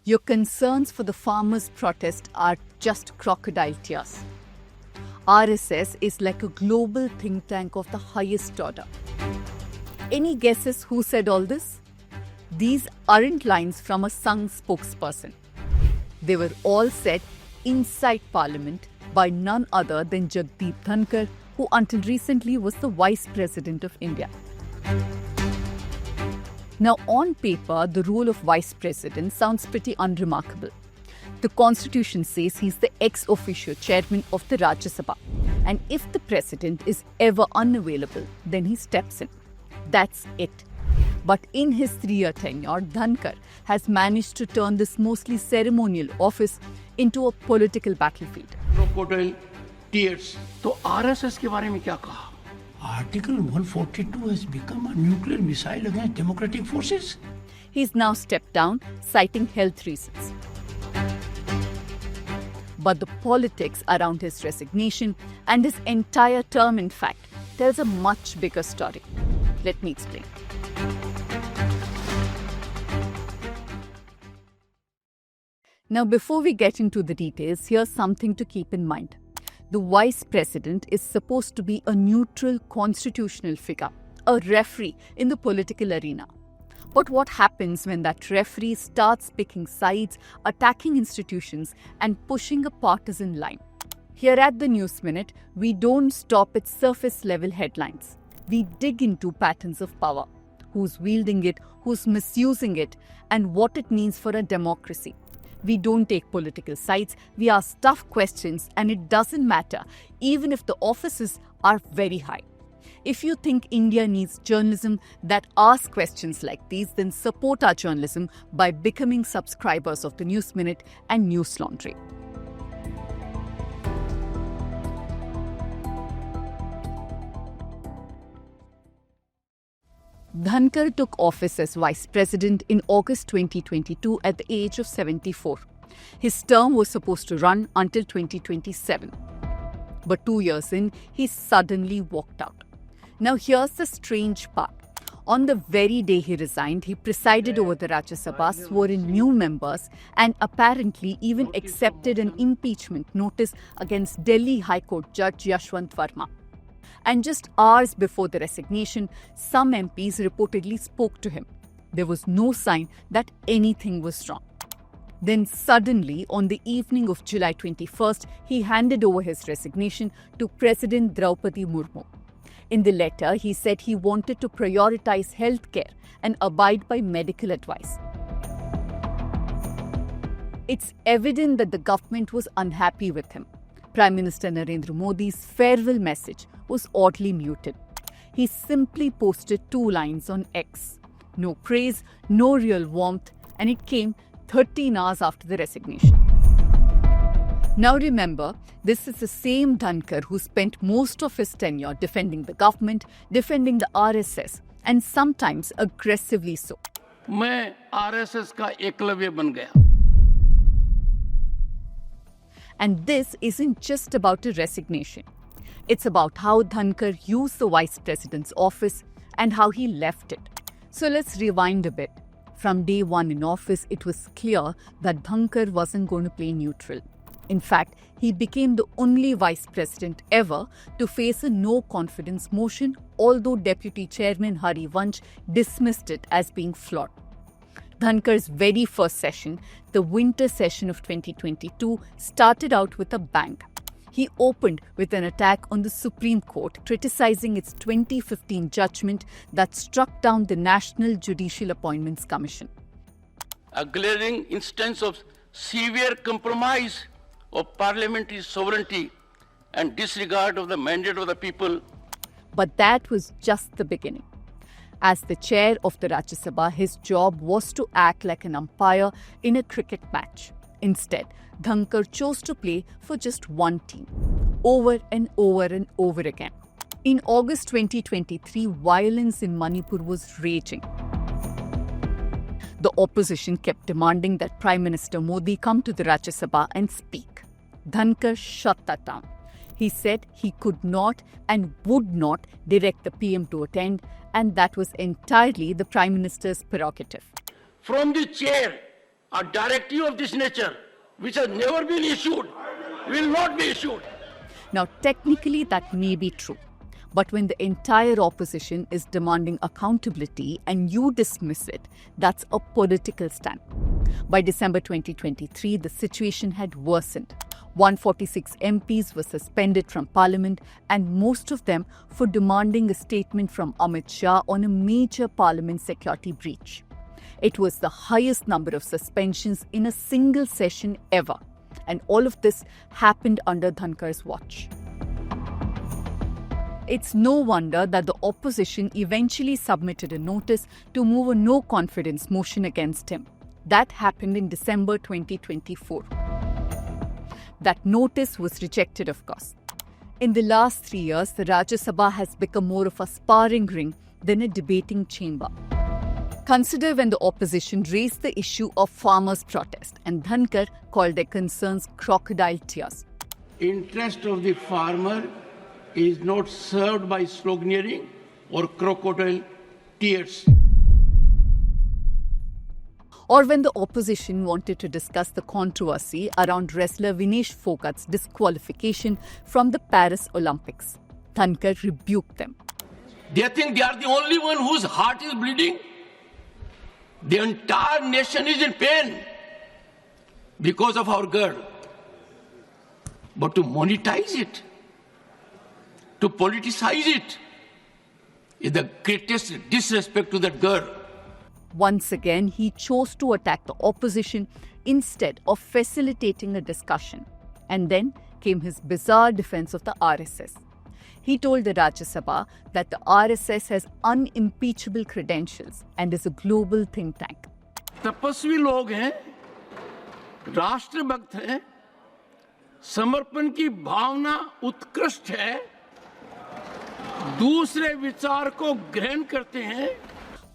Your concerns for the farmers' protest are just crocodile tears. RSS is like a global think tank of the highest order. Any guesses who said all this? These aren't lines from a Sangh spokesperson. They were all said inside Parliament by none other than Jagdeep Dhankhar, who until recently was the Vice President of India. Now, on paper, the role of Vice President sounds pretty unremarkable. The Constitution says he's the ex officio chairman of the Rajya Sabha, and if the President is ever unavailable, then he steps in. That's it. But in his 3-year tenure, Dhankhar has managed to turn this mostly ceremonial office into a political battlefield. Crocodile tears. तो RSS के बारे में क्या कहा? Article 142 has become a nuclear missile against democratic forces. He's now stepped down, citing health reasons. But the politics around his resignation and his entire term, in fact, tells a much bigger story. Let me explain. Now, before we get into the details, here's something to keep in mind. The Vice President is supposed to be a neutral constitutional figure, a referee in the political arena. But what happens when that referee starts picking sides, attacking institutions, and pushing a partisan line? Here at the News Minute, we don't stop at surface level headlines. We dig into patterns of power, who's wielding it, who's misusing it, and what it means for a democracy. We don't take political sides, we ask tough questions, and it doesn't matter even if the offices are very high. If you think India needs journalism that asks questions like these, then support our journalism by becoming subscribers of the News Minute and News Laundry. Dhankhar took office as Vice President in August 2022 at the age of 74. His term was supposed to run until 2027. But 2 years in, he suddenly walked out. Now here's the strange part. On the very day he resigned, he presided over the Rajya Sabha, swore in new members, and apparently even accepted an impeachment notice against Delhi High Court Judge Yashwant Verma. And just hours before the resignation, some MPs reportedly spoke to him. There was no sign that anything was wrong. Then suddenly, on the evening of July 21st, he handed over his resignation to President Draupadi Murmu. In the letter, he said he wanted to prioritize healthcare and abide by medical advice. It's evident that the government was unhappy with him. Prime Minister Narendra Modi's farewell message was oddly muted. He simply posted 2 lines on X. No praise, no real warmth, and it came 13 hours after the resignation. Now remember, this is the same Dhankhar who spent most of his tenure defending the government, defending the RSS, and sometimes aggressively so. मैं RSS का एकलव्य बन गया. And this isn't just about a resignation. It's about how Dhankhar used the Vice President's office and how he left it. So let's rewind a bit. From day one in office, it was clear that Dhankhar wasn't going to play neutral. In fact, he became the only Vice President ever to face a no-confidence motion, although Deputy Chairman Hari Vansh dismissed it as being flawed. Dhankhar's very first session, the winter session of 2022, started out with a bang. He opened with an attack on the Supreme Court, criticizing its 2015 judgment that struck down the National Judicial Appointments Commission. A glaring instance of severe compromise of parliamentary sovereignty and disregard of the mandate of the people. But that was just the beginning. As the chair of the Rajya Sabha, his job was to act like an umpire in a cricket match. Instead, Dhankhar chose to play for just one team, over and over and over again. In August 2023, violence in Manipur was raging. The opposition kept demanding that Prime Minister Modi come to the Rajya Sabha and speak. Dhankhar shut that down. He said he could not and would not direct the PM to attend, and that was entirely the Prime Minister's prerogative. From the chair, a directive of this nature, which has never been issued, will not be issued. Now, technically, that may be true. But when the entire opposition is demanding accountability and you dismiss it, that's a political stand. By December 2023, the situation had worsened. 146 MPs were suspended from Parliament, and most of them for demanding a statement from Amit Shah on a major Parliament security breach. It was the highest number of suspensions in a single session ever. And all of this happened under Dhankar's watch. It's no wonder that the opposition eventually submitted a notice to move a no-confidence motion against him. That happened in December 2024. That notice was rejected, of course. In the last 3 years, the Rajya Sabha has become more of a sparring ring than a debating chamber. Consider when the opposition raised the issue of farmers' protest, and Dhankar called their concerns crocodile tears. Interest of the farmer is not served by sloganeering or crocodile tears. Or when the opposition wanted to discuss the controversy around wrestler Vinesh Phogat's disqualification from the Paris Olympics, Dhankar rebuked them. They think they are the only one whose heart is bleeding. The entire nation is in pain because of our girl. But to monetize it, to politicize it, is the greatest disrespect to that girl. Once again, he chose to attack the opposition instead of facilitating a discussion. And then came his bizarre defense of the RSS. He told the Rajya Sabha that the RSS has unimpeachable credentials and is a global think tank. तपस्वी लोग हैं, राष्ट्रभक्त हैं, समर्पण की भावना उत्कृष्ट है, दूसरे विचार को ग्रहण करते हैं.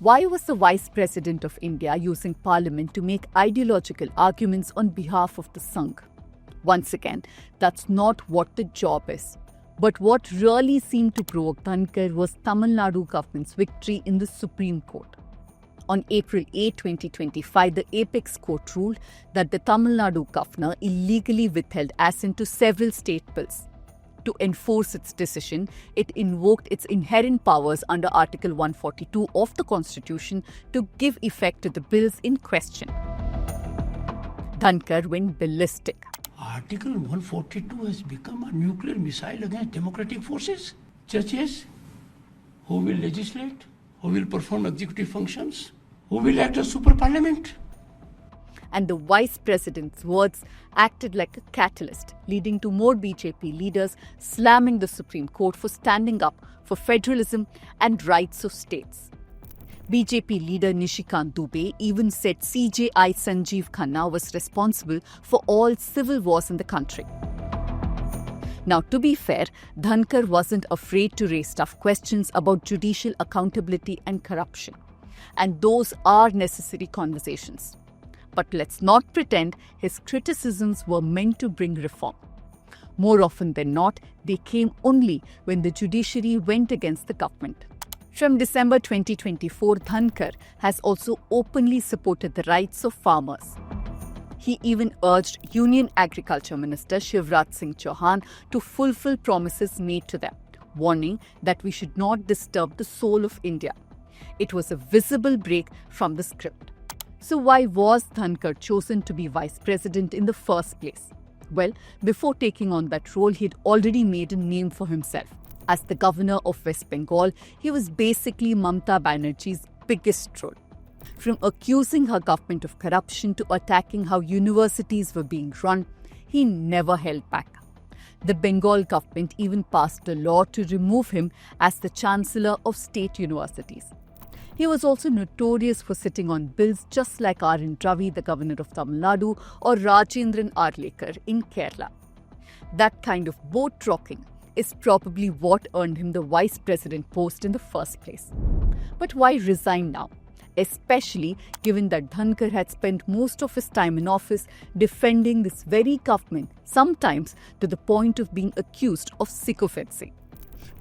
Why was the Vice President of India using Parliament to make ideological arguments on behalf of the Sangh? Once again, that's not what the job is. But what really seemed to provoke Dhankar was Tamil Nadu government's victory in the Supreme Court. On April 8, 2025, the Apex Court ruled that the Tamil Nadu governor illegally withheld assent to several state bills. To enforce its decision, it invoked its inherent powers under Article 142 of the Constitution to give effect to the bills in question. Dhankar went ballistic. Article 142 has become a nuclear missile against democratic forces. Judges who will legislate, who will perform executive functions, who will act as super parliament. And the Vice President's words acted like a catalyst, leading to more BJP leaders slamming the Supreme Court for standing up for federalism and rights of states. BJP leader Nishikant Dubey even said CJI Sanjeev Khanna was responsible for all civil wars in the country. Now, to be fair, Dhankar wasn't afraid to raise tough questions about judicial accountability and corruption. And those are necessary conversations. But let's not pretend his criticisms were meant to bring reform. More often than not, they came only when the judiciary went against the government. From December 2024, Dhankar has also openly supported the rights of farmers. He even urged Union Agriculture Minister Shivraj Singh Chauhan to fulfill promises made to them, warning that we should not disturb the soul of India. It was a visible break from the script. So why was Dhankar chosen to be Vice President in the first place? Well, before taking on that role, he had already made a name for himself. As the governor of West Bengal, he was basically Mamata Banerjee's biggest troll. From accusing her government of corruption to attacking how universities were being run, he never held back. The Bengal government even passed a law to remove him as the Chancellor of state universities. He was also notorious for sitting on bills just like R.N. Ravi, the governor of Tamil Nadu, or Rajendran Arlekar in Kerala. That kind of boat rocking is probably what earned him the vice president post in the first place. But why resign now? Especially given that Dhankar had spent most of his time in office defending this very government, sometimes to the point of being accused of sycophancy.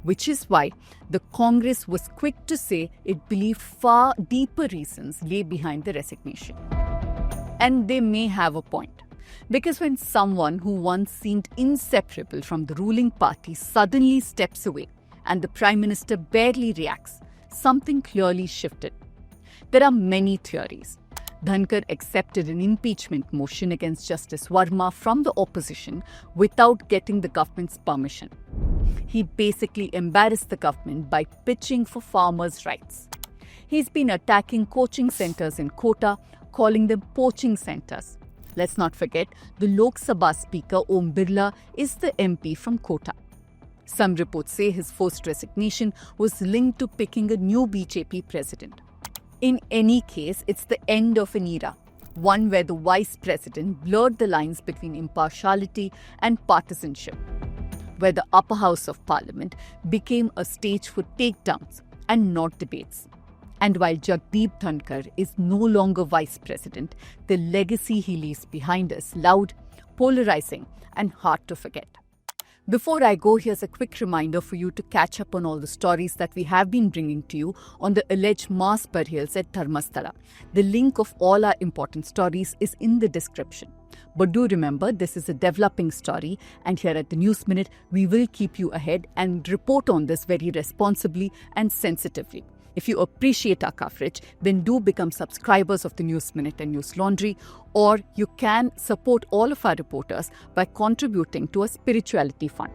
Which is why the Congress was quick to say it believed far deeper reasons lay behind the resignation. And they may have a point. Because when someone who once seemed inseparable from the ruling party suddenly steps away and the Prime Minister barely reacts, something clearly shifted. There are many theories. Dhankar accepted an impeachment motion against Justice Verma from the opposition without getting the government's permission. He basically embarrassed the government by pitching for farmers' rights. He's been attacking coaching centres in Kota, calling them poaching centres. Let's not forget, the Lok Sabha Speaker Om Birla is the MP from Kota. Some reports say his forced resignation was linked to picking a new BJP president. In any case, it's the end of an era, one where the vice president blurred the lines between impartiality and partisanship, where the upper house of parliament became a stage for takedowns and not debates. And while Jagdeep Dhankhar is no longer vice president, the legacy he leaves behind is loud, polarising, and hard to forget. Before I go, here's a quick reminder for you to catch up on all the stories that we have been bringing to you on the alleged mass burials at Dharmasthala. The link of all our important stories is in the description. But do remember, this is a developing story, and here at the News Minute, we will keep you ahead and report on this very responsibly and sensitively. If you appreciate our coverage, then do become subscribers of the News Minute and News Laundry, or you can support all of our reporters by contributing to a spirituality fund.